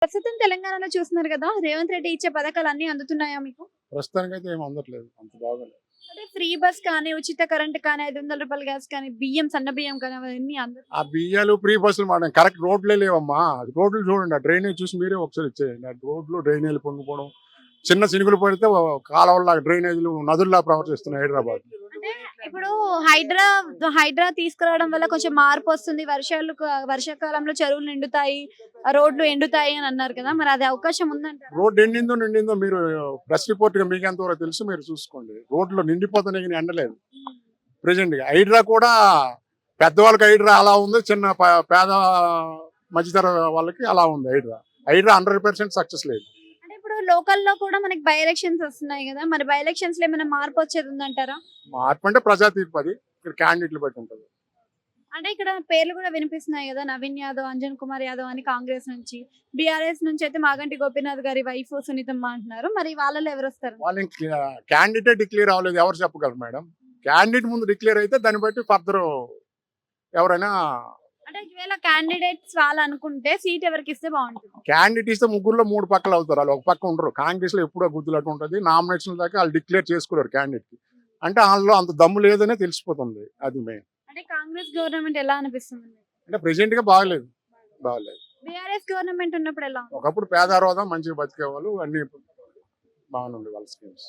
ప్రస్తుతం తెలంగాణలో చూస్తున్నారు కదా! రేవంత్ రెడ్డి ఇచ్చే పథకాలన్నీ అందుతున్నాయా మీకు? ప్రస్తుతానికైతే ఏమి అందట్లేదు. అంత బాగాలేదు. అంటే ఫ్రీ బస్ కానీ, ఉచిత కరెంట్ కానీ, ₹500 గ్యాస్ కానీ, బియ్యం సన్న బియ్యం కానీ అవన్నీ ఆ బియ్యాలు, ఫ్రీ బస్సులు మాట కరెక్ట్ రోడ్లే లేవమ్మా. అది రోడ్లు చూడండి. ఆ డ్రైనేజ్ చూసి మీరే ఒకసారి ఇచ్చేయండి. ఆ రోడ్లు డ్రైనేజీలు పొంగిపోవడం. చిన్న చినుకులు పడితే కాలువల్లాగా డ్రైనేజీలు నదుల్లా ప్రవర్తిస్తున్నాయి హైదరాబాద్. అంటే ఇప్పుడు హైడ్రా హైడ్రా తీసుకురావడం వల్ల కొంచెం మార్పొస్తుంది. వర్షాకాలంలో చెరువులు నిండుతాయి, రోడ్లు ఎండుతాయి అని అన్నారు కదా! మరి అది అవకాశం ఉందంటారా? రోడ్డు నిండిందో మీరు ప్రెస్ రిపోర్ట్‌గా మీకు ఎంతవరకు తెలుసు మీరు చూసుకోండి. రోడ్లు నిండిపోతున్నాయి గాని ఎండలేదు. ప్రెజెంట్‌గా హైడ్రా కూడా పెద్దవాళ్ళకి హైడ్రా అలా ఉంది. చిన్న పేద మధ్యతర వాళ్ళకి అలా ఉంది హైడ్రా. హైడ్రా 100% సక్సెస్ లేదు. అంటే ఇప్పుడు లోకల్‌లో కూడా మనకి బై ఎలక్షన్స్ వస్తున్నాయి కదా! మరి బై ఎలక్షన్స్‌లో ఏమైనా మార్పొచ్చేది ఉందంటారా? మార్పు అంటే ప్రజా తీర్పు అది. ఇక్కడ క్యాండిడేట్‌లు బట్టి ఉంటది. అంటే ఇక్కడ పేర్లు కూడా వినిపిస్తున్నాయి కదా! నవీన్ యాదవ్, అంజన్ కుమార్ యాదవ్ అని కాంగ్రెస్ నుంచి. బీఆర్ఎస్ నుంచి అయితే మాగంటి గోపీనాథ్ గారి వైఫ్ సునీతమ్మ అంటున్నారు. మరి వాళ్ళలో ఎవరొస్తారు? వాళ్ళు క్యాండిడేట్ డిక్లేర్ అవ్వలేదు. ఎవరు చెప్పగలరు మేడం? క్యాండిడేట్ ముందు డిక్లేర్ అయితే దాన్ని బట్టి ఫర్దర్ ఎవరైనా అంటే ఒకవేళ క్యాండిడేట్స్ వాళ్ళు అనుకుంటే సీట్ ఎవరికి ఇస్తే బాగుంటుంది? క్యాండిడేట్ ఇస్తే ముగ్గురులో 3 పక్కలు అవుతారు. వాళ్ళు ఒక పక్క ఉండరు. కాంగ్రెస్ లో ఎప్పుడో గుద్దులాట ఉంటుంది. నామినేషన్ దాకా వాళ్ళు డిక్లేర్ చేసుకున్నారు క్యాండిడేట్ కి. అంటే వాళ్ళలో అంత దమ్ము లేదనే తెలిసిపోతుంది. అది మెయిన్. అంటే కాంగ్రెస్ గవర్నమెంట్ ఎలా అనిపిస్తుంది? అంటే ప్రెసెంట్ గా బాగలేదు. బీఆర్ఎస్ గవర్నమెంట్ ఉన్నప్పుడు ఎలా ఉంది? ఒకప్పుడు పేదారోధం మంచిగా బతికేవాళ్ళు అన్ని బాగానే ఉండే వాళ్ళ స్కీమ్స్.